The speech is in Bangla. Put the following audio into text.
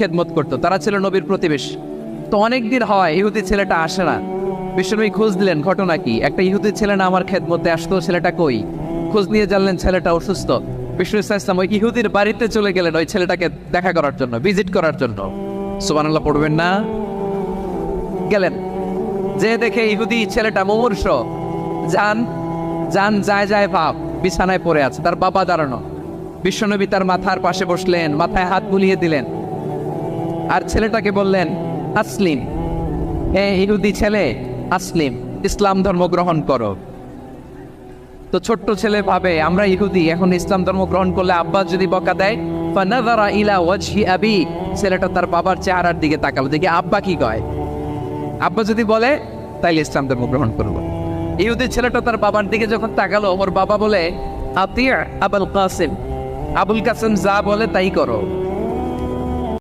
খেদমত করতো, তারা ছিল নবীর প্রতিবেশী। তো অনেকদিন হয় ইহুদি ছেলেটা আসে না। বিশ্বনবী খোঁজ দিলেন ঘটনা কি, একটা ইহুদি ছেলে না আমার খেদমতে আসতো, ছেলেটা কই? খোঁজ নিয়ে জানলেন ছেলেটা অসুস্থ। বিষ্ণু ইসলাম ওই ইহুদির বাড়িতে চলে গেলেন ওই ছেলেটাকে দেখা করার জন্য, ভিজিট করার জন্য। সুবহানাল্লাহ পড়বেন না? গেলেন, যে দেখে ইহুদি ছেলেটা মুমূর্ষ, যান যান যায় যায় ভাব, বিছানায় পড়ে আছে, তার বাবা দাঁড়ানো। বিশ্বনবী তার মাথার পাশে বসলেন, মাথায় হাত বুলিয়ে দিলেন, আর ছেলেটাকে বললেন আসলিম, হে ইহুদি ছেলে আসলিম, ইসলাম ধর্ম গ্রহণ করো। তো ছোট্ট ছেলে ভাবে আমরা ইহুদি, এখন ইসলাম ধর্ম গ্রহণ করলে আব্বা যদি বকা দেয়। ফানাযারা ইলা ওয়াজহি আবি, ছেলেটা তার বাবার চেহারার দিকে তাকালো, দেখি আব্বা কি কয়। আব্বা যদি বলে তাইলে ইসলাম ধর্ম গ্রহণ করবো। ইহুদি ছেলেটা তার বাবার দিকে যখন তাকালো, ওর বাবা বলে আতিয়া আবুল কাসিম, আবুল কাসিম যা বলে তাই করো।